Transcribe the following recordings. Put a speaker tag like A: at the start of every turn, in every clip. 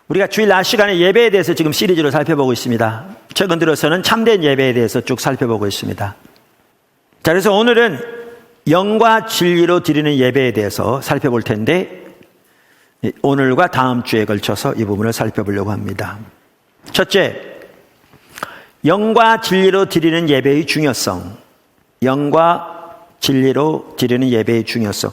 A: 우리가 주일 낮 시간에 예배에 대해서 지금 시리즈로 살펴보고 있습니다. 최근 들어서는 참된 예배에 대해서 쭉 살펴보고 있습니다. 자, 그래서 오늘은 영과 진리로 드리는 예배에 대해서 살펴볼 텐데, 오늘과 다음 주에 걸쳐서 이 부분을 살펴보려고 합니다. 첫째, 영과 진리로 드리는 예배의 중요성. 영과 진리로 드리는 예배의 중요성.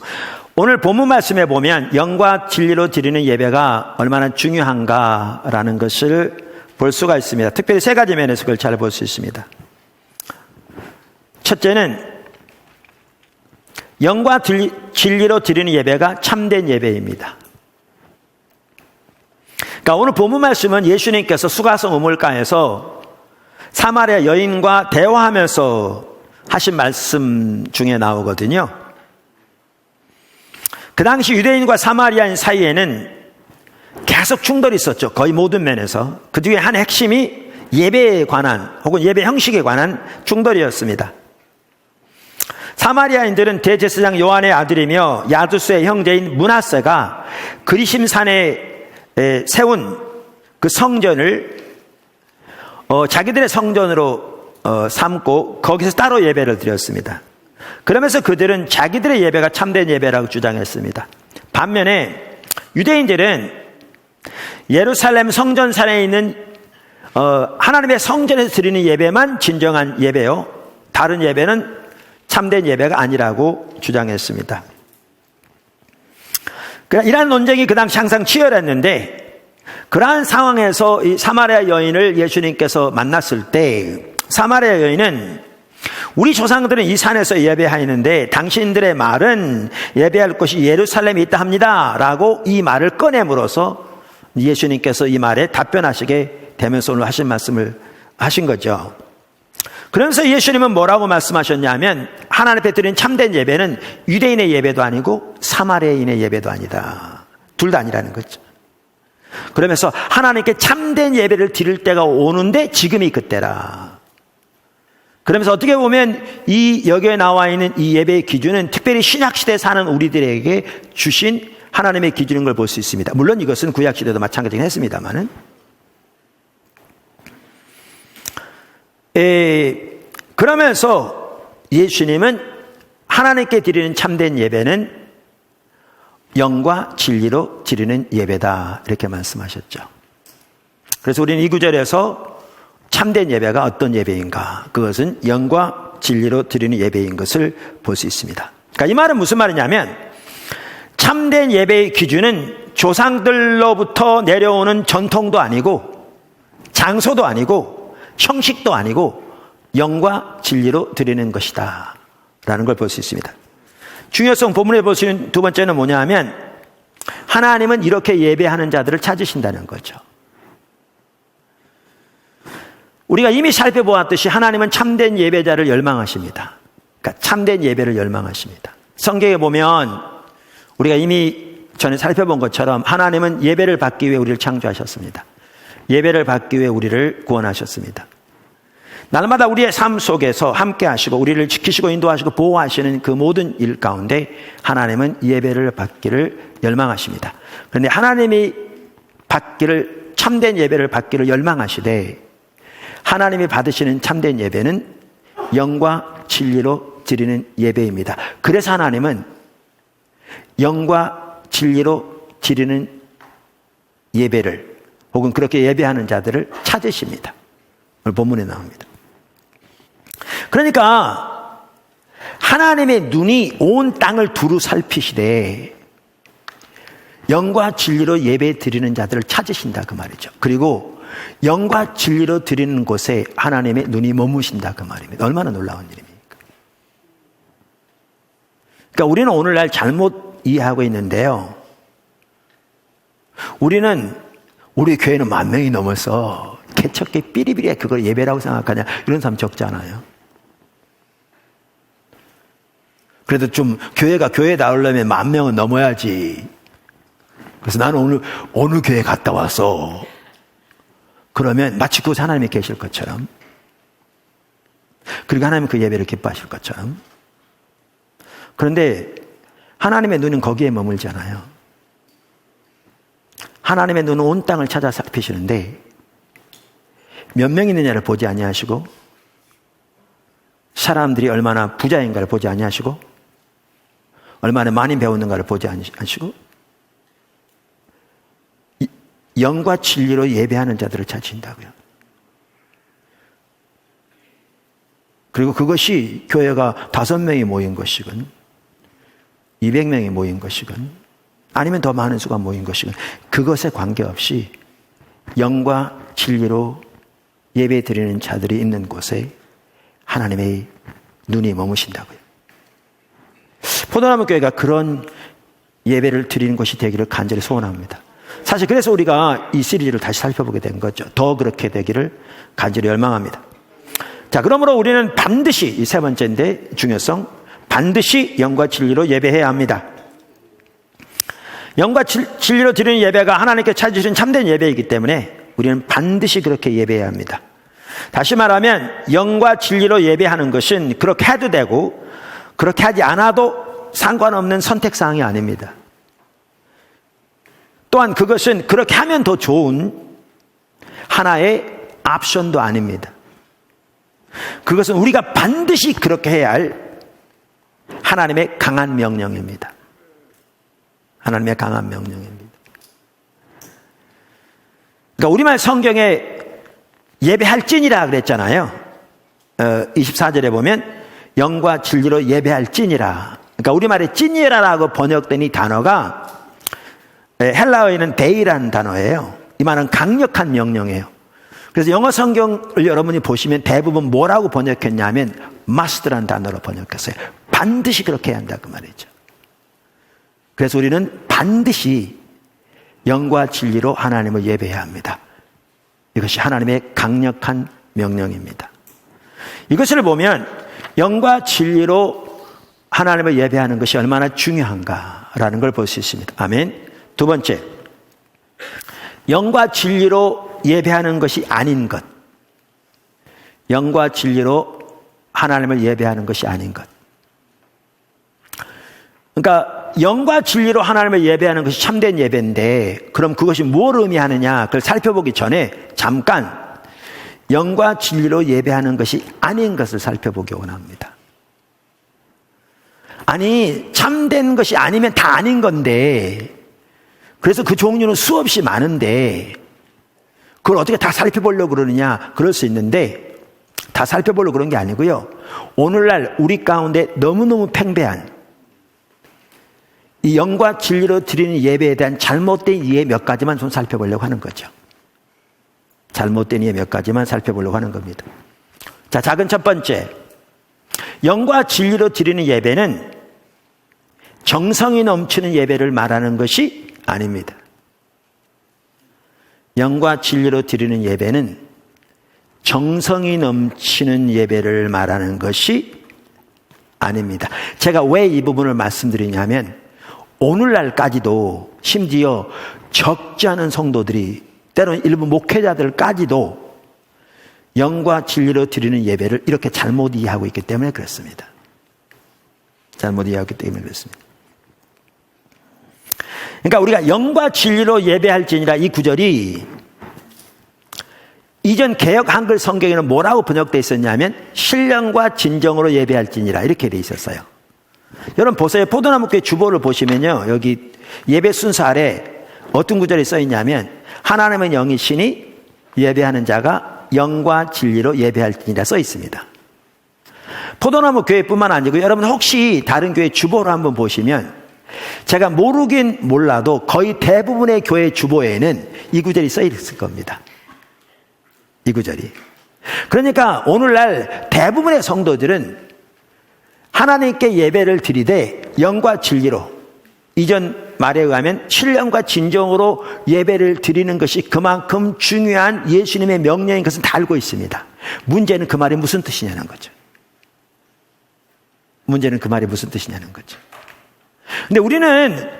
A: 오늘 본문 말씀에 보면 영과 진리로 드리는 예배가 얼마나 중요한가라는 것을 볼 수가 있습니다. 특별히 세 가지 면에서 그걸 잘 볼 수 있습니다. 첫째는 영과 진리로 드리는 예배가 참된 예배입니다. 그러니까 오늘 본문 말씀은 예수님께서 수가성 우물가에서 사마리아 여인과 대화하면서 하신 말씀 중에 나오거든요. 그 당시 유대인과 사마리아인 사이에는 계속 충돌이 있었죠. 거의 모든 면에서. 그 중에 한 핵심이 예배에 관한 혹은 예배 형식에 관한 충돌이었습니다. 사마리아인들은 대제사장 요한의 아들이며 야두스의 형제인 므낫세가 그리심산에 세운 그 성전을 자기들의 성전으로 삼고 거기서 따로 예배를 드렸습니다. 그러면서 그들은 자기들의 예배가 참된 예배라고 주장했습니다. 반면에 유대인들은 예루살렘 성전산에 있는 하나님의 성전에서 드리는 예배만 진정한 예배요, 다른 예배는 참된 예배가 아니라고 주장했습니다. 이러한 논쟁이 그 당시 항상 치열했는데, 그러한 상황에서 이 사마리아 여인을 예수님께서 만났을 때 사마리아 여인은 우리 조상들은 이 산에서 예배하였는데 당신들의 말은 예배할 곳이 예루살렘에 있다 합니다 라고 이 말을 꺼내므로써 예수님께서 이 말에 답변하시게 되면서 오늘 하신 말씀을 하신 거죠. 그러면서 예수님은 뭐라고 말씀하셨냐면, 하나님 앞에 드린 참된 예배는 유대인의 예배도 아니고 사마리아인의 예배도 아니다. 둘 다 아니라는 거죠. 그러면서 하나님께 참된 예배를 드릴 때가 오는데 지금이 그때라. 그러면서 어떻게 보면 이 여기에 나와 있는 이 예배의 기준은 특별히 신약시대에 사는 우리들에게 주신 하나님의 기준인 걸 볼 수 있습니다. 물론 이것은 구약시대도 마찬가지긴 했습니다만은. 그러면서 예수님은 하나님께 드리는 참된 예배는 영과 진리로 드리는 예배다, 이렇게 말씀하셨죠. 그래서 우리는 이 구절에서 참된 예배가 어떤 예배인가, 그것은 영과 진리로 드리는 예배인 것을 볼 수 있습니다. 그러니까 이 말은 무슨 말이냐면, 참된 예배의 기준은 조상들로부터 내려오는 전통도 아니고 장소도 아니고 형식도 아니고 영과 진리로 드리는 것이다 라는 걸 볼 수 있습니다. 중요성 본문에 보시는 두 번째는 뭐냐 하면, 하나님은 이렇게 예배하는 자들을 찾으신다는 거죠. 우리가 이미 살펴보았듯이 하나님은 참된 예배자를 열망하십니다. 그러니까 참된 예배를 열망하십니다. 성경에 보면 우리가 이미 전에 살펴본 것처럼 하나님은 예배를 받기 위해 우리를 창조하셨습니다. 예배를 받기 위해 우리를 구원하셨습니다. 날마다 우리의 삶 속에서 함께 하시고 우리를 지키시고 인도하시고 보호하시는 그 모든 일 가운데 하나님은 예배를 받기를 열망하십니다. 그런데 하나님이 받기를, 참된 예배를 받기를 열망하시되, 하나님이 받으시는 참된 예배는 영과 진리로 드리는 예배입니다. 그래서 하나님은 영과 진리로 드리는 예배를, 혹은 그렇게 예배하는 자들을 찾으십니다. 오늘 본문에 나옵니다. 그러니까 하나님의 눈이 온 땅을 두루 살피시되 영과 진리로 예배 드리는 자들을 찾으신다, 그 말이죠. 그리고 영과 진리로 드리는 곳에 하나님의 눈이 머무신다, 그 말입니다. 얼마나 놀라운 일입니까? 그러니까 우리는 오늘날 잘못 이해하고 있는데요, 우리는 우리 교회는 10,000명이 넘어서 개척계 삐리삐리에 그걸 예배라고 생각하냐, 이런 사람 적지 않아요? 그래도 좀 교회가 교회 나오려면 10,000명은 넘어야지. 그래서 나는 오늘 어느 교회 갔다 와서, 그러면 마치 그곳에 하나님이 계실 것처럼, 그리고 하나님은 그 예배를 기뻐하실 것처럼. 그런데 하나님의 눈은 거기에 머물지 않아요. 하나님의 눈은 온 땅을 찾아 살피시는데 몇 명 있느냐를 보지 아니하시고 사람들이 얼마나 부자인가를 보지 아니하시고 얼마나 많이 배우는가를 보지 아니하시고 영과 진리로 예배하는 자들을 찾으신다고요. 그리고 그것이 교회가 5명이 모인 것이건 200명이 모인 것이건 아니면 더 많은 수가 모인 것이건 그것에 관계없이 영과 진리로 예배 드리는 자들이 있는 곳에 하나님의 눈이 머무신다고요. 포도나무 교회가 그런 예배를 드리는 것이 되기를 간절히 소원합니다. 사실 그래서 우리가 이 시리즈를 다시 살펴보게 된 거죠. 더 그렇게 되기를 간절히 열망합니다. 자, 그러므로 우리는 반드시 이 세 번째인데 중요성, 반드시 영과 진리로 예배해야 합니다. 영과 진리로 드리는 예배가 하나님께 찾으신 참된 예배이기 때문에 우리는 반드시 그렇게 예배해야 합니다. 다시 말하면 영과 진리로 예배하는 것은 그렇게 해도 되고 그렇게 하지 않아도 상관없는 선택사항이 아닙니다. 또한 그것은 그렇게 하면 더 좋은 하나의 옵션도 아닙니다. 그것은 우리가 반드시 그렇게 해야 할 하나님의 강한 명령입니다. 하나님의 강한 명령입니다. 그러니까 우리말 성경에 예배할지니라 그랬잖아요. 24절에 보면 영과 진리로 예배할지니라. 그러니까 우리말에 찐이라라고 번역된 이 단어가 헬라어에는 데이라는 단어예요. 이 말은 강력한 명령이에요. 그래서 영어 성경을 여러분이 보시면 대부분 뭐라고 번역했냐면 must라는 단어로 번역했어요. 반드시 그렇게 해야 한다 그 말이죠. 그래서 우리는 반드시 영과 진리로 하나님을 예배해야 합니다. 이것이 하나님의 강력한 명령입니다. 이것을 보면 영과 진리로 하나님을 예배하는 것이 얼마나 중요한가라는 걸 볼 수 있습니다. 아멘. 두 번째, 영과 진리로 예배하는 것이 아닌 것. 영과 진리로 하나님을 예배하는 것이 아닌 것. 그러니까 영과 진리로 하나님을 예배하는 것이 참된 예배인데 그럼 그것이 뭘 의미하느냐 그걸 살펴보기 전에 잠깐 영과 진리로 예배하는 것이 아닌 것을 살펴보기 원합니다. 아니 참된 것이 아니면 다 아닌 건데 그래서 그 종류는 수없이 많은데 그걸 어떻게 다 살펴보려고 그러느냐 그럴 수 있는데 다 살펴보려고 그런 게 아니고요. 오늘날 우리 가운데 너무너무 팽배한 이 영과 진리로 드리는 예배에 대한 잘못된 이해 몇 가지만 좀 살펴보려고 하는 거죠. 잘못된 이해 몇 가지만 살펴보려고 하는 겁니다. 자, 작은 첫 번째. 영과 진리로 드리는 예배는 정성이 넘치는 예배를 말하는 것이 아닙니다. 영과 진리로 드리는 예배는 정성이 넘치는 예배를 말하는 것이 아닙니다. 제가 왜 이 부분을 말씀드리냐면 오늘날까지도 심지어 적지 않은 성도들이 때로는 일부 목회자들까지도 영과 진리로 드리는 예배를 이렇게 잘못 이해하고 있기 때문에 그렇습니다. 잘못 이해하기 때문에 그렇습니다. 그러니까 우리가 영과 진리로 예배할지니라 이 구절이 이전 개역 한글 성경에는 뭐라고 번역되어 있었냐면 신령과 진정으로 예배할지니라 이렇게 되어 있었어요. 여러분 보세요. 포도나무교회 주보를 보시면요. 여기 예배 순서 아래 어떤 구절이 써 있냐면 하나님은 영이시니 예배하는 자가 영과 진리로 예배할지니라 써 있습니다. 포도나무 교회뿐만 아니고 여러분 혹시 다른 교회 주보를 한번 보시면 제가 모르긴 몰라도 거의 대부분의 교회 주보에는 이 구절이 써 있을 겁니다. 이 구절이. 그러니까 오늘날 대부분의 성도들은 하나님께 예배를 드리되 영과 진리로 이전 말에 의하면 신령과 진정으로 예배를 드리는 것이 그만큼 중요한 예수님의 명령인 것은 다 알고 있습니다. 문제는 그 말이 무슨 뜻이냐는 거죠. 문제는 그 말이 무슨 뜻이냐는 거죠. 근데 우리는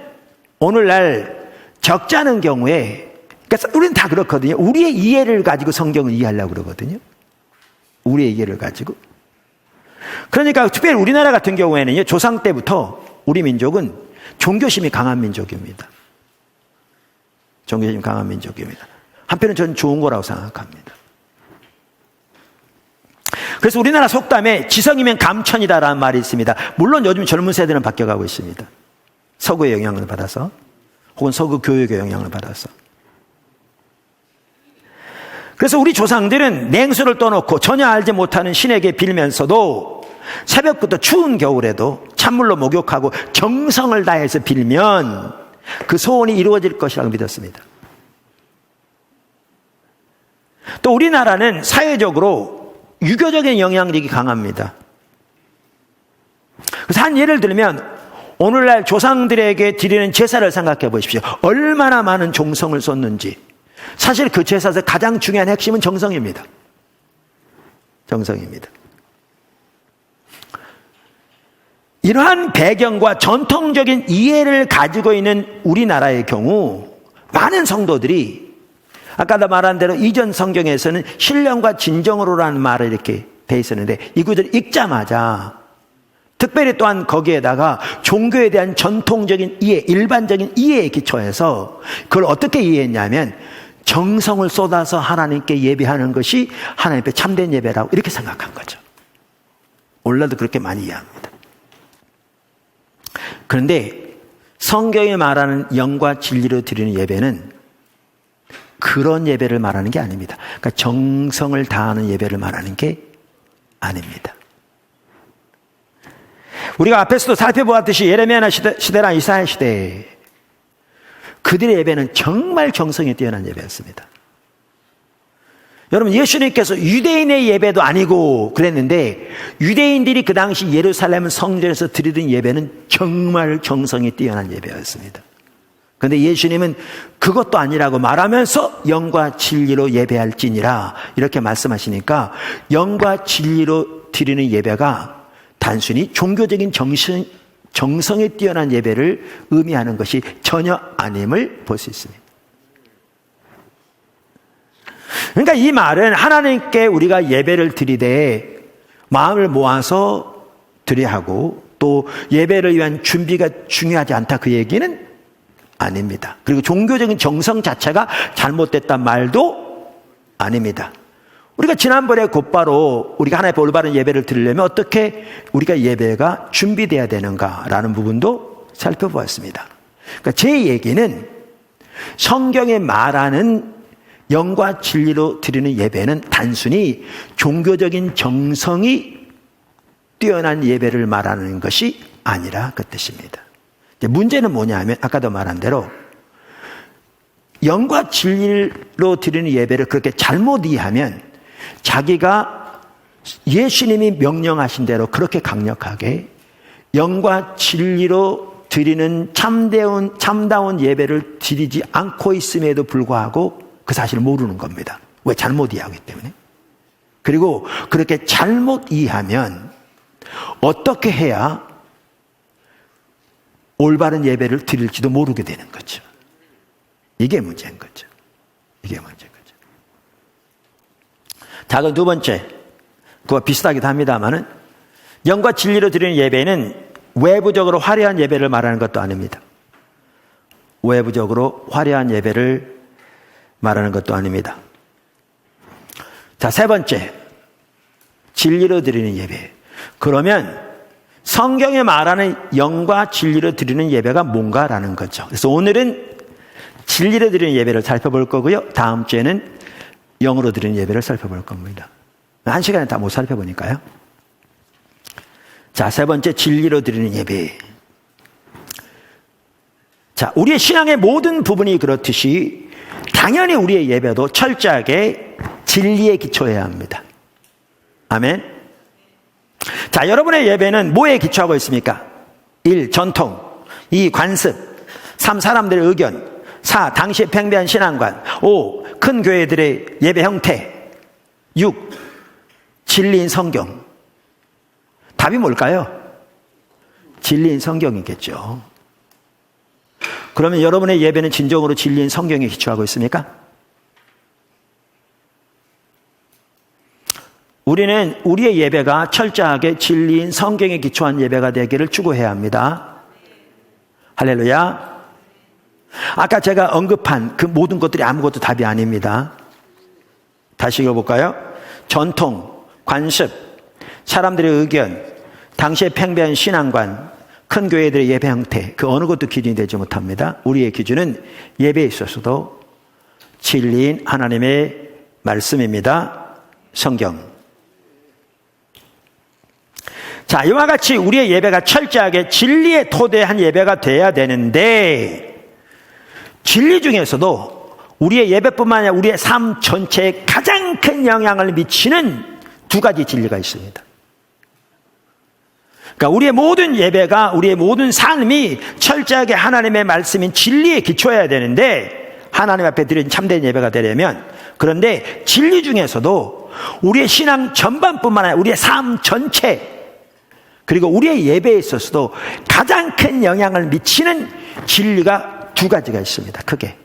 A: 오늘날 적지 않은 경우에 그러니까 우리는 다 그렇거든요. 우리의 이해를 가지고 성경을 이해하려고 그러거든요. 우리의 이해를 가지고. 그러니까 특별히 우리나라 같은 경우에는 조상 때부터 우리 민족은 종교심이 강한 민족입니다. 종교심 강한 민족입니다. 한편은 저는 좋은 거라고 생각합니다. 그래서 우리나라 속담에 지성이면 감천이다라는 말이 있습니다. 물론 요즘 젊은 세대는 바뀌어가고 있습니다. 서구의 영향을 받아서, 혹은 서구 교육의 영향을 받아서. 그래서 우리 조상들은 냉수를 떠놓고 전혀 알지 못하는 신에게 빌면서도 새벽부터 추운 겨울에도 찬물로 목욕하고 정성을 다해서 빌면 그 소원이 이루어질 것이라고 믿었습니다. 또 우리나라는 사회적으로 유교적인 영향력이 강합니다. 그래서 한 예를 들면 오늘날 조상들에게 드리는 제사를 생각해 보십시오. 얼마나 많은 정성을 쏟는지. 사실 그 제사에서 가장 중요한 핵심은 정성입니다. 정성입니다. 이러한 배경과 전통적인 이해를 가지고 있는 우리나라의 경우 많은 성도들이 아까도 말한 대로 이전 성경에서는 신령과 진정으로라는 말을 이렇게 돼 있었는데 이 구절을 읽자마자 특별히 또한 거기에다가 종교에 대한 전통적인 이해, 일반적인 이해에 기초해서 그걸 어떻게 이해했냐면 정성을 쏟아서 하나님께 예배하는 것이 하나님께 참된 예배라고 이렇게 생각한 거죠. 오늘날도 그렇게 많이 이해합니다. 그런데 성경이 말하는 영과 진리로 드리는 예배는 그런 예배를 말하는 게 아닙니다. 그러니까 정성을 다하는 예배를 말하는 게 아닙니다. 우리가 앞에서도 살펴보았듯이 예레미야 시대나 이사야 시대 그들의 예배는 정말 정성이 뛰어난 예배였습니다. 여러분 예수님께서 유대인의 예배도 아니고 그랬는데 유대인들이 그 당시 예루살렘 성전에서 드리던 예배는 정말 정성이 뛰어난 예배였습니다. 그런데 예수님은 그것도 아니라고 말하면서 영과 진리로 예배할지니라 이렇게 말씀하시니까 영과 진리로 드리는 예배가 단순히 종교적인 정성에 뛰어난 예배를 의미하는 것이 전혀 아님을 볼 수 있습니다. 그러니까 이 말은 하나님께 우리가 예배를 드리되 마음을 모아서 드려야 하고 또 예배를 위한 준비가 중요하지 않다 그 얘기는 아닙니다. 그리고 종교적인 정성 자체가 잘못됐단 말도 아닙니다. 우리가 지난번에 곧바로 우리가 하나님께 올바른 예배를 드리려면 어떻게 우리가 예배가 준비돼야 되는가라는 부분도 살펴보았습니다. 그러니까 제 얘기는 성경에 말하는 영과 진리로 드리는 예배는 단순히 종교적인 정성이 뛰어난 예배를 말하는 것이 아니라 그 뜻입니다. 문제는 뭐냐 하면 아까도 말한 대로 영과 진리로 드리는 예배를 그렇게 잘못 이해하면 자기가 예수님이 명령하신 대로 그렇게 강력하게 영과 진리로 드리는 참다운 예배를 드리지 않고 있음에도 불구하고 그 사실을 모르는 겁니다. 왜? 잘못 이해하기 때문에. 그리고 그렇게 잘못 이해하면 어떻게 해야 올바른 예배를 드릴지도 모르게 되는 거죠. 이게 문제인 거죠. 이게 문제인 거죠. 자, 그럼 두 번째, 그와 비슷하기도 합니다만은 영과 진리로 드리는 예배는 외부적으로 화려한 예배를 말하는 것도 아닙니다. 외부적으로 화려한 예배를 말하는 것도 아닙니다. 자, 세 번째, 진리로 드리는 예배. 그러면 성경에 말하는 영과 진리로 드리는 예배가 뭔가라는 거죠. 그래서 오늘은 진리로 드리는 예배를 살펴볼 거고요. 다음 주에는 영으로 드리는 예배를 살펴볼 겁니다. 한 시간에 다 못 살펴보니까요. 자, 세 번째, 진리로 드리는 예배. 자, 우리의 신앙의 모든 부분이 그렇듯이 당연히 우리의 예배도 철저하게 진리에 기초해야 합니다. 아멘. 자, 여러분의 예배는 뭐에 기초하고 있습니까? 1. 전통. 2. 관습. 3. 사람들의 의견. 4. 당시의 팽배한 신앙관. 5. 큰 교회들의 예배 형태. 6. 진리인 성경. 답이 뭘까요? 진리인 성경이겠죠. 그러면 여러분의 예배는 진정으로 진리인 성경에 기초하고 있습니까? 우리는 우리의 예배가 철저하게 진리인 성경에 기초한 예배가 되기를 추구해야 합니다. 할렐루야. 아까 제가 언급한 그 모든 것들이 아무것도 답이 아닙니다. 다시 읽어볼까요? 전통, 관습, 사람들의 의견, 당시의 팽배한 신앙관, 큰 교회들의 예배 형태, 그 어느 것도 기준이 되지 못합니다. 우리의 기준은 예배에 있어서도 진리인 하나님의 말씀입니다. 성경. 자, 이와 같이 우리의 예배가 철저하게 진리에 토대한 예배가 돼야 되는데, 진리 중에서도 우리의 예배뿐만 아니라 우리의 삶 전체에 가장 큰 영향을 미치는 두 가지 진리가 있습니다. 그러니까 우리의 모든 예배가, 우리의 모든 삶이 철저하게 하나님의 말씀인 진리에 기초해야 되는데, 하나님 앞에 드린 참된 예배가 되려면, 그런데 진리 중에서도 우리의 신앙 전반뿐만 아니라 우리의 삶 전체, 그리고 우리의 예배에 있어서도 가장 큰 영향을 미치는 진리가 두 가지가 있습니다. 크게.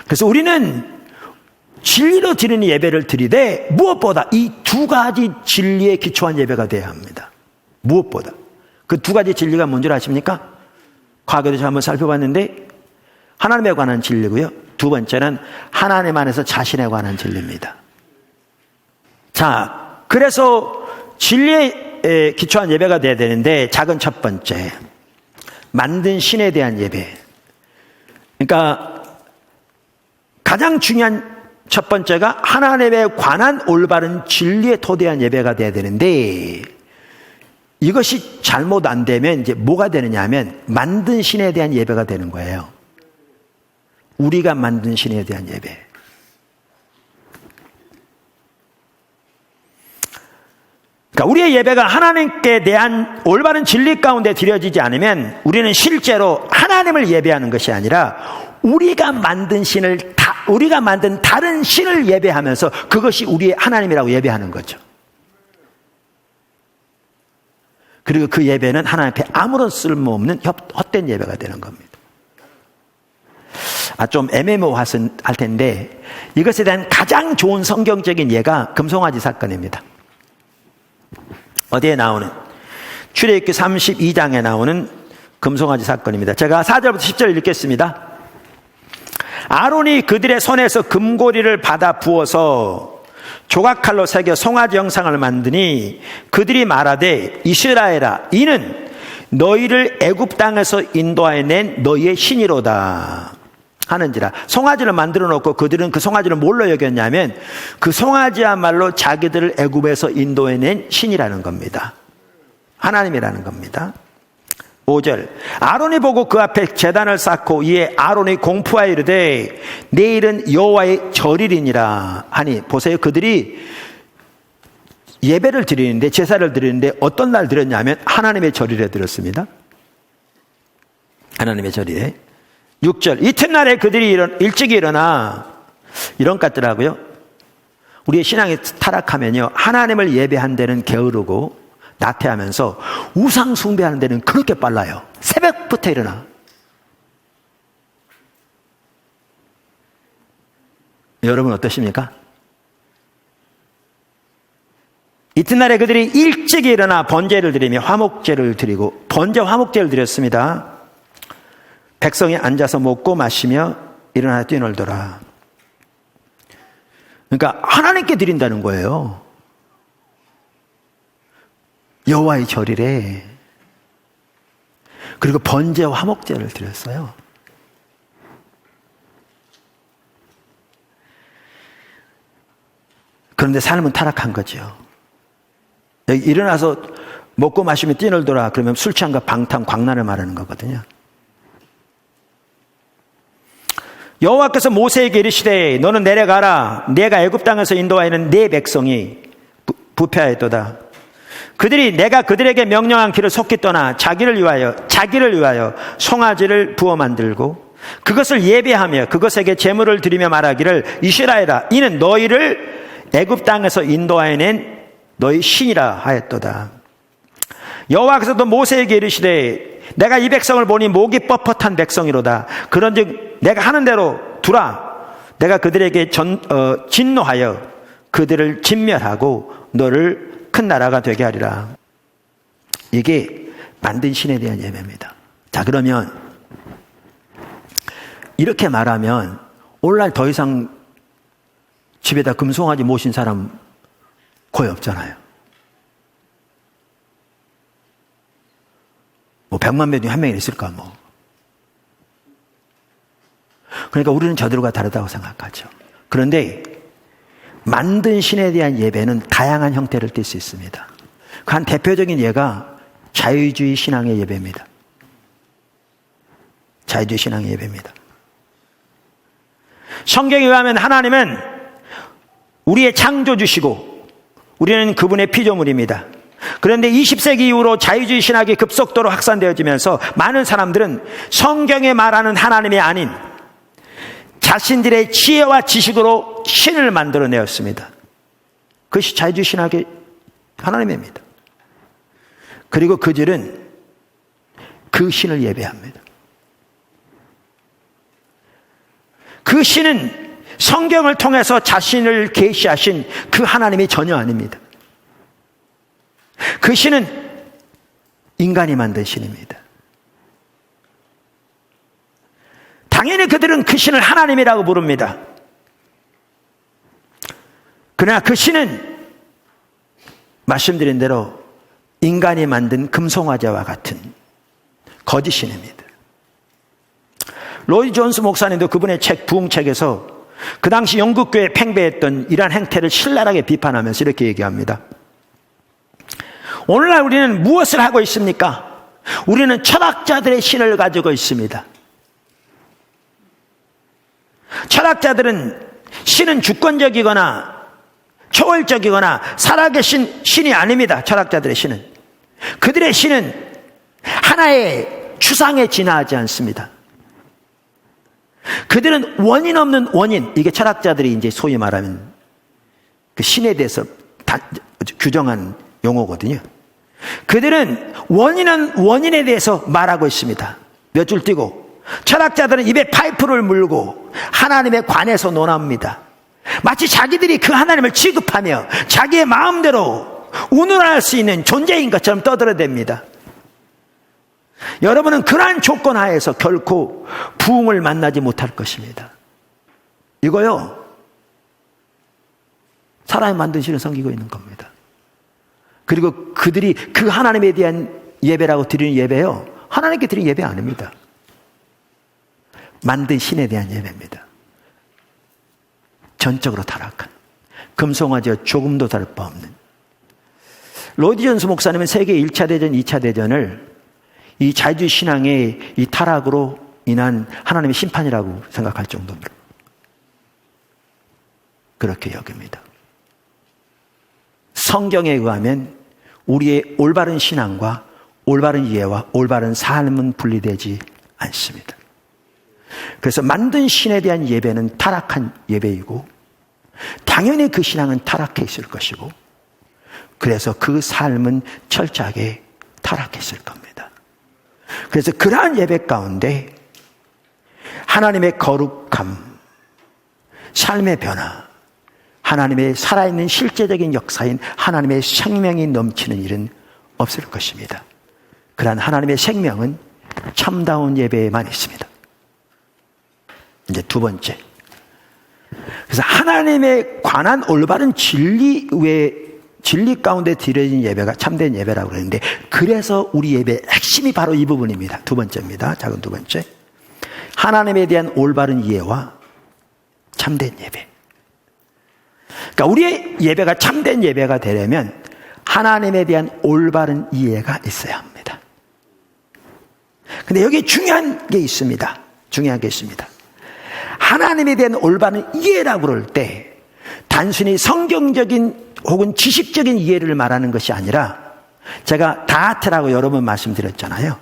A: 그래서 우리는 진리로 드리는 예배를 드리되 무엇보다 이 두 가지 진리에 기초한 예배가 되어야 합니다. 무엇보다. 그 두 가지 진리가 뭔지 아십니까? 과거에도 제가 한번 살펴봤는데 하나님에 관한 진리고요. 두 번째는 하나님 안에서 자신에 관한 진리입니다. 자, 그래서 진리에 기초한 예배가 돼야 되는데 작은 첫 번째, 만든 신에 대한 예배. 그러니까 가장 중요한 첫 번째가 하나님에 관한 올바른 진리에 토대한 예배가 돼야 되는데, 이것이 잘못 안 되면 이제 뭐가 되느냐 하면 만든 신에 대한 예배가 되는 거예요. 우리가 만든 신에 대한 예배. 그러니까 우리의 예배가 하나님께 대한 올바른 진리 가운데 드려지지 않으면 우리는 실제로 하나님을 예배하는 것이 아니라 우리가 만든 다른 신을 예배하면서 그것이 우리의 하나님이라고 예배하는 거죠. 그리고 그 예배는 하나님 앞에 아무런 쓸모없는 헛된 예배가 되는 겁니다. 좀 애매모호할 텐데 이것에 대한 가장 좋은 성경적인 예가 금송아지 사건입니다. 어디에 나오는? 출애굽기 32장에 나오는 금송아지 사건입니다. 제가 4절부터 10절 읽겠습니다. 아론이 그들의 손에서 금고리를 받아 부어서 조각칼로 새겨 송아지 형상을 만드니 그들이 말하되 이스라엘아, 이는 너희를 애굽 땅에서 인도하여 낸 너희의 신이로다 하는지라. 송아지를 만들어 놓고 그들은 그 송아지를 뭘로 여겼냐면 그 송아지야말로 자기들을 애굽에서 인도해 낸 신이라는 겁니다. 하나님이라는 겁니다. 5절, 아론이 보고 그 앞에 제단을 쌓고 이에 아론이 공포하여 이르되 내일은 여호와의 절일이니라 하니. 보세요, 그들이 예배를 드리는데, 제사를 드리는데 어떤 날 드렸냐면 하나님의 절일에 드렸습니다. 하나님의 절일에. 6절, 이튿날에 그들이 일찍이 일어나, 이런 것 같더라고요. 우리의 신앙이 타락하면요, 하나님을 예배한 데는 게으르고 나태하면서 우상 숭배하는 데는 그렇게 빨라요. 새벽부터 일어나. 여러분 어떠십니까? 이튿날에 그들이 일찍 일어나 번제를 드리며 화목제를 드리고, 번제 화목제를 드렸습니다. 백성이 앉아서 먹고 마시며 일어나 뛰놀더라. 그러니까 하나님께 드린다는 거예요. 여호와의 절일에. 그리고 번제와 화목제를 드렸어요. 그런데 삶은 타락한 거죠. 여기 일어나서 먹고 마시며 뛰놀더라 그러면 술 취한과 방탕, 광란을 말하는 거거든요. 여호와께서 모세에게 이르시되 너는 내려가라. 내가 애굽 땅에서 인도하여 있는 네 백성이 부패하였도다. 그들이 내가 그들에게 명령한 길을 속히 떠나 자기를 위하여 송아지를 부어 만들고 그것을 예배하며 그것에게 제물을 드리며 말하기를 이스라엘아, 이는 너희를 애굽 땅에서 인도하여 낸 너희 신이라 하였도다. 여호와께서도 모세에게 이르시되 내가 이 백성을 보니 목이 뻣뻣한 백성이로다. 그런즉 내가 하는 대로 두라. 내가 그들에게 진노하여 그들을 진멸하고 너를 큰 나라가 되게 하리라. 이게 만든 신에 대한 예배입니다. 자, 그러면 이렇게 말하면 오늘날 더 이상 집에다 금송아지 모신 사람 거의 없잖아요. 뭐 100만 명 중에 한 명이 있을까 뭐. 그러니까 우리는 저들과 다르다고 생각하죠. 그런데 만든 신에 대한 예배는 다양한 형태를 띨 수 있습니다. 그 한 대표적인 예가 자유주의 신앙의 예배입니다. 자유주의 신앙의 예배입니다. 성경에 의하면 하나님은 우리의 창조주시고 우리는 그분의 피조물입니다. 그런데 20세기 이후로 자유주의 신학이 급속도로 확산되어지면서 많은 사람들은 성경에 말하는 하나님이 아닌 자신들의 지혜와 지식으로 신을 만들어내었습니다. 그것이 자유주의 신학의 하나님입니다. 그리고 그들은 그 신을 예배합니다. 그 신은 성경을 통해서 자신을 계시하신 그 하나님이 전혀 아닙니다. 그 신은 인간이 만든 신입니다. 당연히 그들은 그 신을 하나님이라고 부릅니다. 그러나 그 신은 말씀드린 대로 인간이 만든 금송아지와 같은 거짓신입니다. 로이 존스 목사님도 그분의 책 부흥책에서 그 당시 영국교회에 팽배했던 이러한 행태를 신랄하게 비판하면서 이렇게 얘기합니다. 오늘날 우리는 무엇을 하고 있습니까? 우리는 철학자들의 신을 가지고 있습니다. 철학자들은 신은 주권적이거나 초월적이거나 살아계신 신이 아닙니다. 철학자들의 신은. 그들의 신은 하나의 추상에 진화하지 않습니다. 그들은 원인 없는 원인, 이게 철학자들이 이제 소위 말하면 그 신에 대해서 규정한 용어거든요. 그들은 원인은 원인에 대해서 말하고 있습니다. 몇 줄 띄고 철학자들은 입에 파이프를 물고 하나님에 관해서 논합니다. 마치 자기들이 그 하나님을 취급하며 자기의 마음대로 운운할 수 있는 존재인 것처럼 떠들어댑니다. 여러분은 그러한 조건 하에서 결코 부흥을 만나지 못할 것입니다. 이거요, 사람이 만든 신을 섬기고 있는 겁니다. 그리고 그들이 그 하나님에 대한 예배라고 드리는 예배요, 하나님께 드리는 예배 아닙니다. 만든 신에 대한 예배입니다. 전적으로 타락한, 금송아지와 조금도 다를 바 없는. 로이드 존스 목사님은 세계 1차 대전, 2차 대전을 이 자유주의 신앙의 이 타락으로 인한 하나님의 심판이라고 생각할 정도입니다. 그렇게 여깁니다. 성경에 의하면 우리의 올바른 신앙과 올바른 이해와 올바른 삶은 분리되지 않습니다. 그래서 만든 신에 대한 예배는 타락한 예배이고 당연히 그 신앙은 타락해 있을 것이고 그래서 그 삶은 철저하게 타락했을 겁니다. 그래서 그러한 예배 가운데 하나님의 거룩함, 삶의 변화, 하나님의 살아있는 실제적인 역사인 하나님의 생명이 넘치는 일은 없을 것입니다. 그러한 하나님의 생명은 참다운 예배에만 있습니다. 이제 두 번째. 그래서 하나님에 관한 올바른 진리 가운데 드려진 예배가 참된 예배라고 그러는데, 그래서 우리 예배의 핵심이 바로 이 부분입니다. 두 번째입니다. 작은 두 번째. 하나님에 대한 올바른 이해와 참된 예배. 그러니까 우리의 예배가 참된 예배가 되려면 하나님에 대한 올바른 이해가 있어야 합니다. 근데 여기 중요한 게 있습니다. 중요한 게 있습니다. 하나님에 대한 올바른 이해라고 그럴 때 단순히 성경적인 혹은 지식적인 이해를 말하는 것이 아니라, 제가 다하트라고 여러 번 말씀드렸잖아요.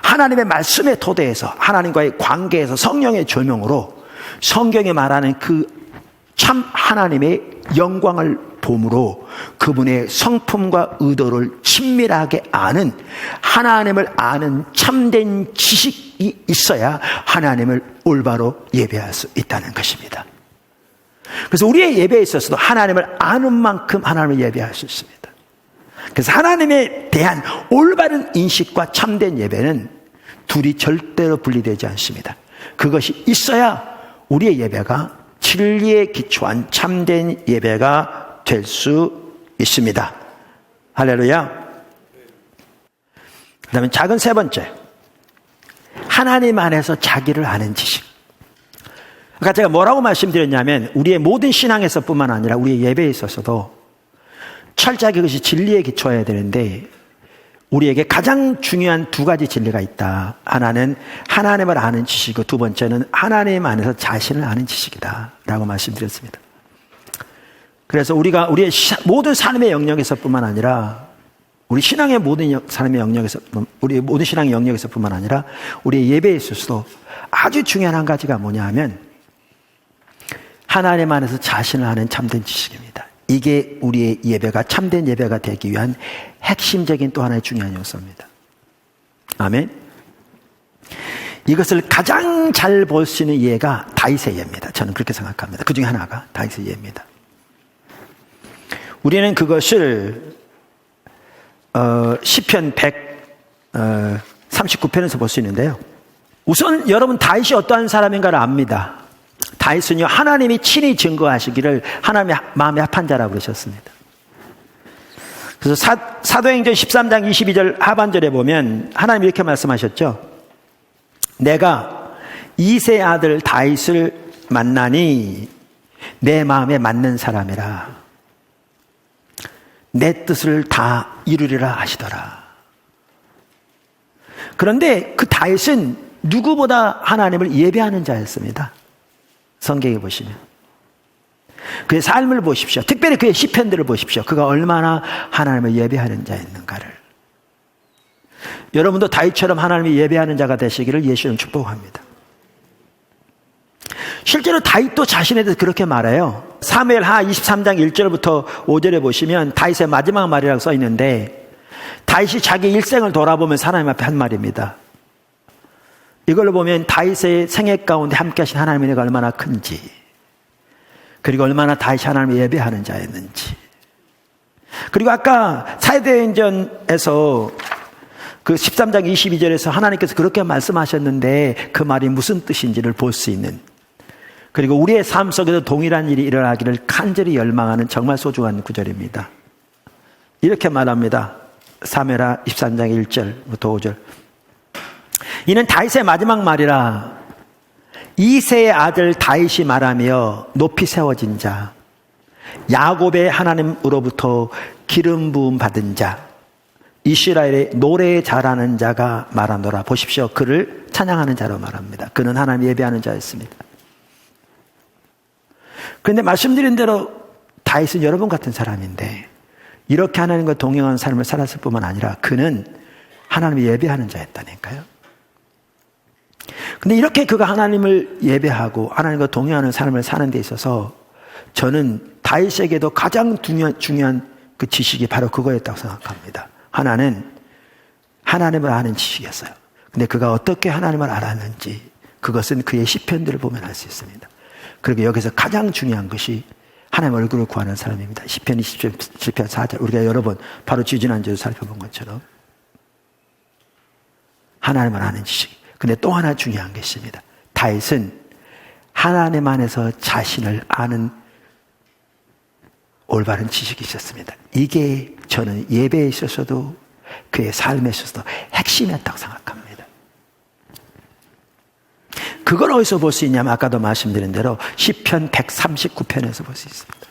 A: 하나님의 말씀의 토대에서, 하나님과의 관계에서 성령의 조명으로 성경에 말하는 그 참 하나님의 영광을 봄으로 그분의 성품과 의도를 친밀하게 아는, 하나님을 아는 참된 지식이 있어야 하나님을 올바로 예배할 수 있다는 것입니다. 그래서 우리의 예배에 있어서도 하나님을 아는 만큼 하나님을 예배할 수 있습니다. 그래서 하나님에 대한 올바른 인식과 참된 예배는 둘이 절대로 분리되지 않습니다. 그것이 있어야 우리의 예배가 진리에 기초한 참된 예배가 될 수 있습니다. 할렐루야. 그 다음에 작은 세 번째, 하나님 안에서 자기를 아는 지식. 아까 제가 뭐라고 말씀드렸냐면 우리의 모든 신앙에서뿐만 아니라 우리의 예배에 있어서도 철저하게 그것이 진리에 기초해야 되는데 우리에게 가장 중요한 두 가지 진리가 있다. 하나는 하나님을 아는 지식이고 두 번째는 하나님 안에서 자신을 아는 지식이다 라고 말씀드렸습니다. 그래서 우리가 우리의 모든 삶의 영역에서뿐만 아니라 우리 신앙의 모든 삶의 영역에서 우리의 모든 신앙의 영역에서뿐만 아니라 우리의 예배에 있어서도 아주 중요한 한 가지가 뭐냐 하면 하나님 안에서 자신을 아는 참된 지식입니다. 이게 우리의 예배가 참된 예배가 되기 위한 핵심적인 또 하나의 중요한 요소입니다. 아멘. 이것을 가장 잘 볼 수 있는 예가 다윗의 예입니다. 저는 그렇게 생각합니다. 그 중에 하나가 다윗의 예입니다. 우리는 그것을 시편 139편에서 볼 수 있는데요. 우선 여러분 다윗이 어떠한 사람인가를 압니다. 다윗은요 하나님이 친히 증거하시기를 하나님의 마음에 합한 자라고 그러셨습니다. 그래서 사도행전 13장 22절 하반절에 보면 하나님이 이렇게 말씀하셨죠. 내가 이새의 아들 다윗을 만나니 내 마음에 맞는 사람이라 내 뜻을 다 이루리라 하시더라. 그런데 그 다윗은 누구보다 하나님을 예배하는 자였습니다. 성경에 보시면 그의 삶을 보십시오. 특별히 그의 시편들을 보십시오. 그가 얼마나 하나님을 예배하는 자였는가를. 여러분도 다윗처럼 하나님을 예배하는 자가 되시기를 예수님 축복합니다. 실제로 다윗도 자신에 대해서 그렇게 말해요. 사무엘하 23장 1절부터 5절에 보시면 다윗의 마지막 말이라고 써 있는데 다윗이 자기 일생을 돌아보면서 하나님 앞에 한 말입니다. 이걸로 보면 다윗의 생애 가운데 함께 하신 하나님의 은혜가 얼마나 큰지, 그리고 얼마나 다윗이 하나님을 예배하는 자였는지, 그리고 아까 사도행전에서 그 13장 22절에서 하나님께서 그렇게 말씀하셨는데 그 말이 무슨 뜻인지를 볼 수 있는, 그리고 우리의 삶 속에도 동일한 일이 일어나기를 간절히 열망하는 정말 소중한 구절입니다. 이렇게 말합니다. 사무엘하 23장 1절부터 5절. 이는 다윗의 마지막 말이라 이새의 아들 다윗이 말하며 높이 세워진 자, 야곱의 하나님으로부터 기름 부음 받은 자, 이스라엘의 노래 잘하는 자가 말하노라. 보십시오. 그를 찬양하는 자로 말합니다. 그는 하나님 예배하는 자였습니다. 그런데 말씀드린 대로 다윗은 여러분 같은 사람인데 이렇게 하나님과 동행한 삶을 살았을 뿐만 아니라 그는 하나님을 예배하는 자였다니까요. 근데 이렇게 그가 하나님을 예배하고 하나님과 동행하는 삶을 사는 데 있어서 저는 다윗에게도 가장 중요한 그 지식이 바로 그거였다고 생각합니다. 하나는 하나님을 아는 지식이었어요. 근데 그가 어떻게 하나님을 알았는지 그것은 그의 시편들을 보면 알 수 있습니다. 그리고 여기서 가장 중요한 것이 하나님의 얼굴을 구하는 사람입니다. 시편 27편 4절. 우리가 여러 번 바로 지지난주에 살펴본 것처럼 하나님을 아는 지식. 근데 또 하나 중요한 게 있습니다. 다윗은 하나님 안에서 자신을 아는 올바른 지식이 있었습니다. 이게 저는 예배에 있어서도 그의 삶에 있어서도 핵심이었다고 생각합니다. 그걸 어디서 볼 수 있냐면 아까도 말씀드린 대로 시편 139편에서 볼 수 있습니다.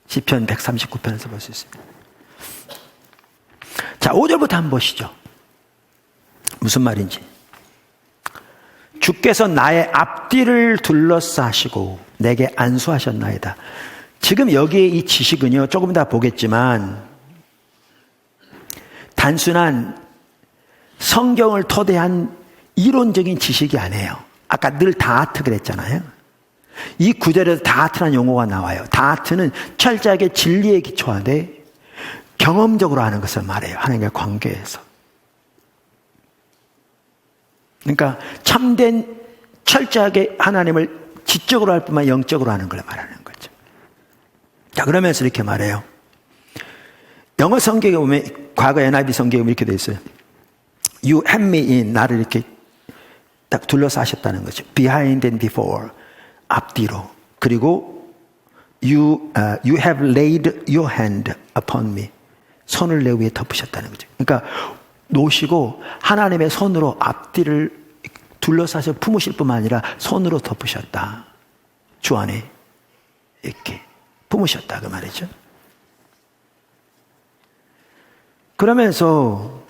A: 시편 139편에서 볼 수 있습니다. 자, 5절부터 한번 보시죠. 무슨 말인지. 주께서 나의 앞뒤를 둘러싸시고 내게 안수하셨나이다. 지금 여기에 이 지식은요, 조금 이따 보겠지만 단순한 성경을 토대한 이론적인 지식이 아니에요. 아까 늘 다하트 그랬잖아요. 이 구절에서 다하트라는 용어가 나와요. 다하트는 철저하게 진리에 기초하되 경험적으로 하는 것을 말해요. 하나님과 관계에서. 그러니까 참된 철저하게 하나님을 지적으로 할 뿐만 영적으로 하는 걸 말하는 거죠. 자, 그러면서 이렇게 말해요. 영어 성경에 보면 과거 NIV 성경에 이렇게 돼 있어요. You have me in, 나를 이렇게 딱 둘러싸셨다는 거죠. Behind and before. 앞뒤로. 그리고 you have laid your hand upon me. 손을 내 위에 덮으셨다는 거죠. 그러니까 놓으시고 하나님의 손으로 앞뒤를 둘러싸서 품으실 뿐만 아니라 손으로 덮으셨다. 주 안에 이렇게 품으셨다 그 말이죠. 그러면서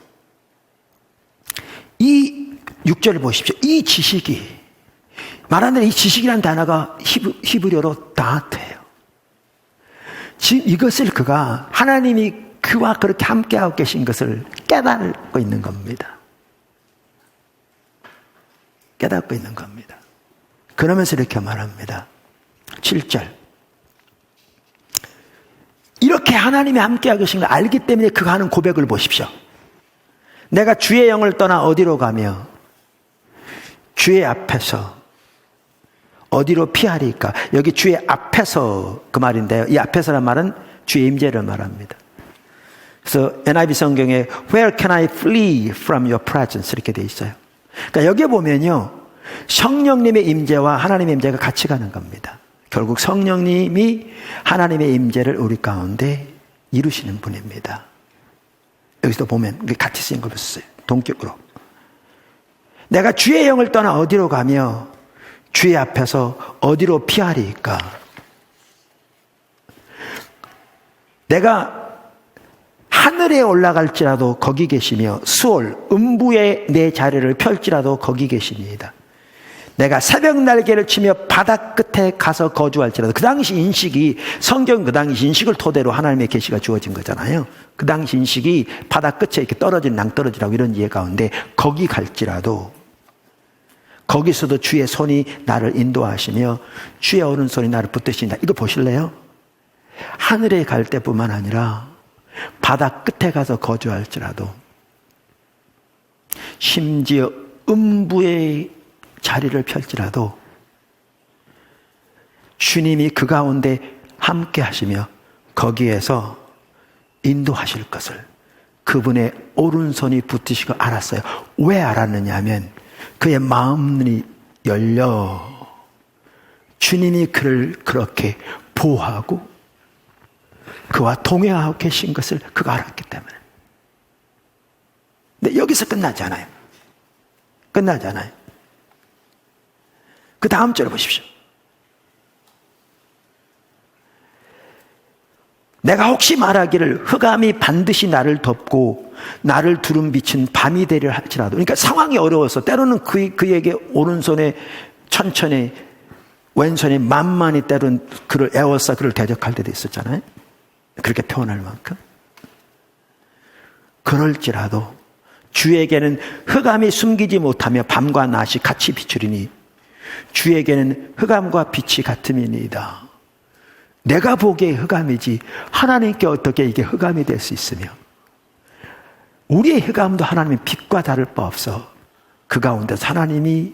A: 이 6절을 보십시오. 이 지식이 말하는 대로 이 지식이라는 단어가 히브리어로 다트예요. 지금 이것을 그가 하나님이 그와 그렇게 함께하고 계신 것을 깨닫고 있는 겁니다. 깨닫고 있는 겁니다. 그러면서 이렇게 말합니다. 7절. 이렇게 하나님이 함께하고 계신 걸 알기 때문에 그가 하는 고백을 보십시오. 내가 주의 영을 떠나 어디로 가며 주의 앞에서 어디로 피하리까? 여기 주의 앞에서 그 말인데요. 이 앞에서란 말은 주의 임재를 말합니다. 그래서 NIV 성경에 Where can I flee from your presence? 이렇게 돼 있어요. 그러니까 여기에 보면요. 성령님의 임재와 하나님의 임재가 같이 가는 겁니다. 결국 성령님이 하나님의 임재를 우리 가운데 이루시는 분입니다. 여기서 보면 같이 쓰인 걸 봤어요. 동격으로. 내가 주의 영을 떠나 어디로 가며 주의 앞에서 어디로 피하리까? 내가 하늘에 올라갈지라도 거기 계시며 수올 음부에 내 자리를 펼지라도 거기 계십니다. 내가 새벽 날개를 치며 바다 끝에 가서 거주할지라도 그 당시 인식이 성경 그 당시 인식을 토대로 하나님의 계시가 주어진 거잖아요. 그 당시 인식이 바다 끝에 이렇게 떨어진 낭떠러지라고 이런 이해 가운데 거기 갈지라도 거기서도 주의 손이 나를 인도하시며 주의 오른손이 나를 붙드신다. 이거 보실래요? 하늘에 갈 때뿐만 아니라 바다 끝에 가서 거주할지라도 심지어 음부의 자리를 펼지라도 주님이 그 가운데 함께 하시며 거기에서 인도하실 것을 그분의 오른손이 붙으시고 알았어요. 왜 알았느냐 하면 그의 마음이 열려 주님이 그를 그렇게 보호하고 그와 동행하고 계신 것을 그가 알았기 때문에. 근데 여기서 끝나지 않아요. 끝나지 않아요. 그 다음 절을 보십시오. 내가 혹시 말하기를 흑암이 반드시 나를 덮고 나를 두른 빛은 밤이 되려 할지라도, 그러니까 상황이 어려워서 때로는 그에게 오른손에 천천히 왼손에 만만히 때로는 그를 애워싸 그를 대적할 때도 있었잖아요. 그렇게 표현할 만큼. 그럴지라도 주에게는 흑암이 숨기지 못하며 밤과 낮이 같이 비추리니 주에게는 흑암과 빛이 같음이니이다. 내가 보기에 흑암이지 하나님께 어떻게 이게 흑암이 될 수 있으며 우리의 흑암도 하나님의 빛과 다를 바 없어 그 가운데서 하나님이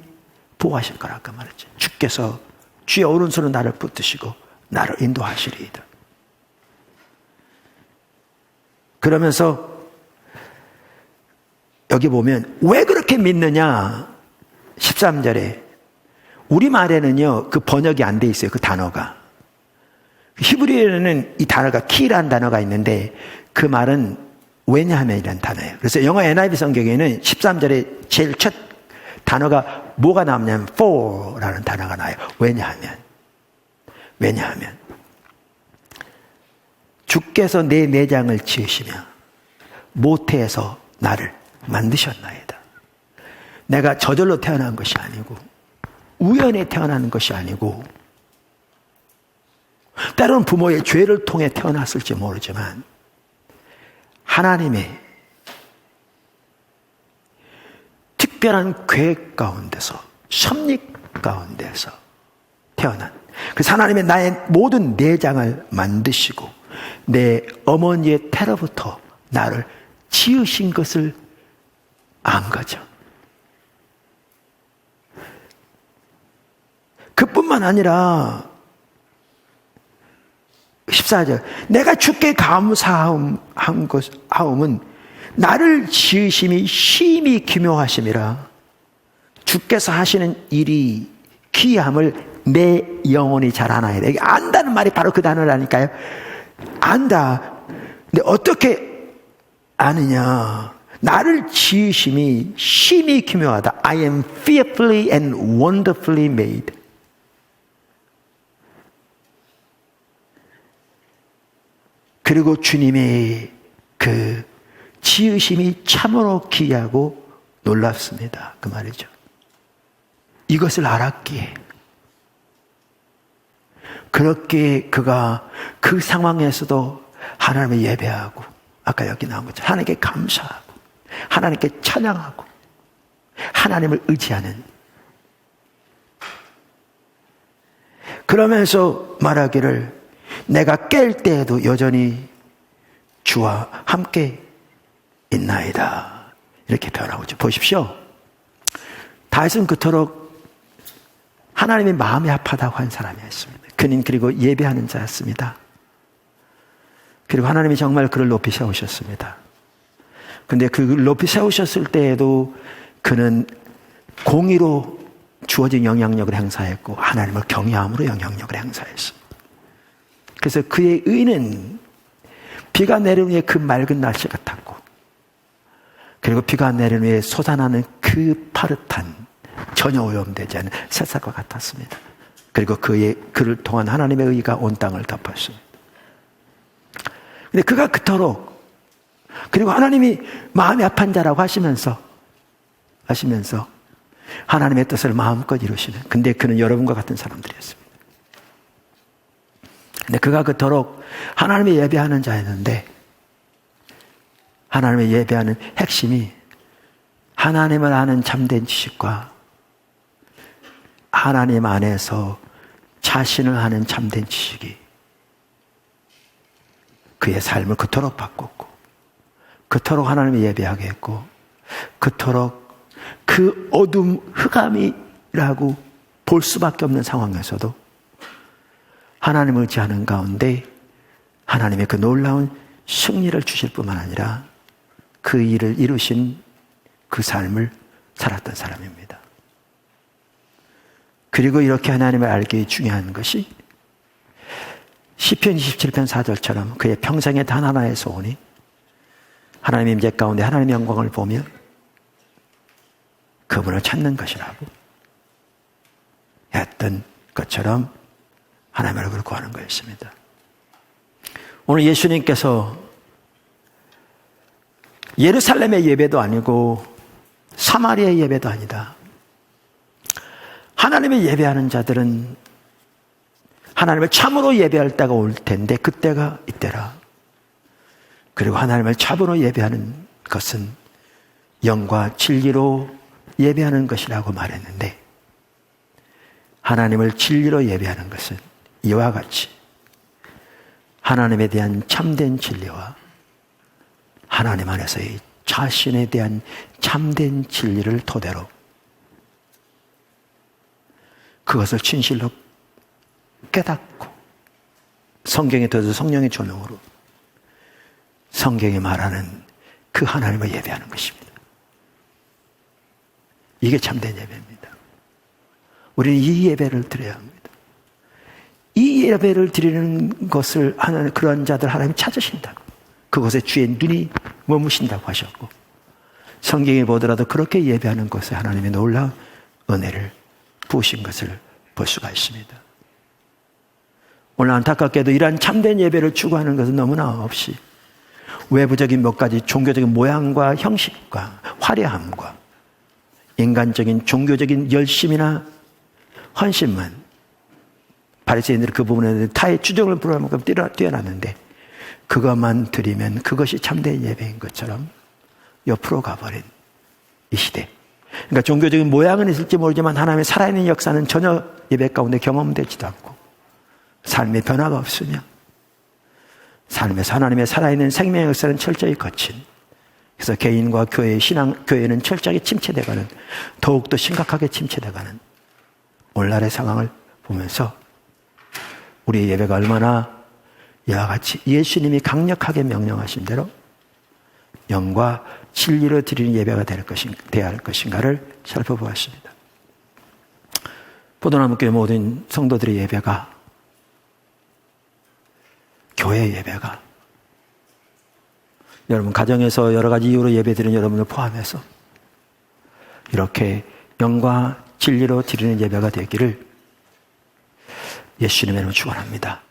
A: 보호하실 거라고 말했지. 주께서 주의 오른손으로 나를 붙드시고 나를 인도하시리이다. 그러면서 여기 보면 왜 그렇게 믿느냐 13절에 우리말에는요 그 번역이 안 돼 있어요. 그 단어가 히브리어에는 이 단어가 키라는 단어가 있는데 그 말은 왜냐하면이라는 단어예요. 그래서 영어 NIV 성경에는 13절에 제일 첫 단어가 뭐가 나오냐면 for라는 단어가 나와요. 왜냐하면 주께서 내 내장을 지으시며 모태에서 나를 만드셨나이다. 내가 저절로 태어난 것이 아니고 우연에 태어나는 것이 아니고 때로는 부모의 죄를 통해 태어났을지 모르지만 하나님의 특별한 계획 가운데서 섭리 가운데서 태어난 그래서 하나님의 나의 모든 내장을 만드시고 내 어머니의 태로부터 나를 지으신 것을 안 거죠. 그뿐만 아니라 14절 내가 주께 감사하음은 나를 지으심이 심히 기묘하심이라 주께서 하시는 일이 귀함을 내 영혼이 잘 알아야 돼. 안다는 말이 바로 그 단어라니까요. 안다. 근데 어떻게 아느냐? 나를 지으심이 심히 기묘하다. I am fearfully and wonderfully made. 그리고 주님의 그 지으심이 참으로 기이하고 놀랍습니다. 그 말이죠. 이것을 알았기에 그렇게 그가 그 상황에서도 하나님을 예배하고, 아까 여기 나온 것처럼 하나님께 감사하고 하나님께 찬양하고 하나님을 의지하는, 그러면서 말하기를 내가 깰 때에도 여전히 주와 함께 있나이다, 이렇게 표현하고 있죠. 보십시오. 다윗은 그토록 하나님의 마음이 아프다고 한 사람이었습니다. 그는 그리고 예배하는 자였습니다. 그리고 하나님이 정말 그를 높이 세우셨습니다. 근데 그를 높이 세우셨을 때에도 그는 공의로 주어진 영향력을 행사했고 하나님을 경외함으로 영향력을 행사했습니다. 그래서 그의 의는 비가 내린 후에 그 맑은 날씨 같았고, 그리고 비가 내린 후에 솟아나는 그 파릇한 전혀 오염되지 않은 새싹과 같았습니다. 그리고 그를 통한 하나님의 의가 온 땅을 덮었습니다. 근데 그가 그토록, 그리고 하나님이 마음이 아픈 자라고 하시면서 하나님의 뜻을 마음껏 이루시는, 근데 그는 여러분과 같은 사람들이었습니다. 근데 그가 그토록 하나님의 예배하는 자였는데, 하나님의 예배하는 핵심이 하나님을 아는 참된 지식과 하나님 안에서 자신을 아는 참된 지식이 그의 삶을 그토록 바꿨고, 그토록 하나님을 예배하게 했고, 그토록 그 어둠 흑암이라고 볼 수밖에 없는 상황에서도 하나님을 의지하는 가운데 하나님의 그 놀라운 승리를 주실 뿐만 아니라 그 일을 이루신 그 삶을 살았던 사람입니다. 그리고 이렇게 하나님을 알기 중요한 것이 시편 27편 4절처럼 그의 평생의 단 하나의 소원이 하나님의 임재 가운데 하나님의 영광을 보며 그분을 찾는 것이라고 했던 것처럼 하나님의 얼굴을 구하는 거였습니다. 오늘 예수님께서 예루살렘의 예배도 아니고 사마리아의 예배도 아니다. 하나님의 예배하는 자들은 하나님을 참으로 예배할 때가 올 텐데 그때가 이때라. 그리고 하나님을 참으로 예배하는 것은 영과 진리로 예배하는 것이라고 말했는데, 하나님을 진리로 예배하는 것은 이와 같이 하나님에 대한 참된 진리와 하나님 안에서의 자신에 대한 참된 진리를 토대로 그것을 진실로 깨닫고 성경에 더해서 성령의 조명으로 성경이 말하는 그 하나님을 예배하는 것입니다. 이게 참된 예배입니다. 우리는 이 예배를 드려야 합니다. 이 예배를 드리는 것을 하는 그런 자들 하나님이 찾으신다고, 그것에 주의 눈이 머무신다고 하셨고, 성경에 보더라도 그렇게 예배하는 것에 하나님의 놀라운 은혜를 부으신 것을 볼 수가 있습니다. 오늘 안타깝게도 이러한 참된 예배를 추구하는 것은 너무나 없이 외부적인 몇 가지 종교적인 모양과 형식과 화려함과 인간적인 종교적인 열심이나 헌신만, 바리새인들은 그 부분에 타의 주정을 부를 만큼 뛰어났는데 그것만 드리면 그것이 참된 예배인 것처럼 옆으로 가버린 이 시대. 그러니까 종교적인 모양은 있을지 모르지만 하나님의 살아있는 역사는 전혀 예배 가운데 경험되지도 않고 삶의 변화가 없으며 삶에서 하나님의 살아있는 생명의 역사는 철저히 거친, 그래서 개인과 교회의 교회는 철저하게 침체돼가는, 더욱더 심각하게 침체돼가는 오늘날의 상황을 보면서 우리의 예배가 얼마나 이와 같이 예수님이 강력하게 명령하신 대로 영과 진리로 드리는 예배가 되어야 할 것인가를 살펴보았습니다. 포도나무교회 모든 성도들의 예배가, 교회 예배가, 여러분 가정에서 여러 가지 이유로 예배드리는 여러분을 포함해서 이렇게 영과 진리로 드리는 예배가 되기를 예수님의 이름으로 축원합니다.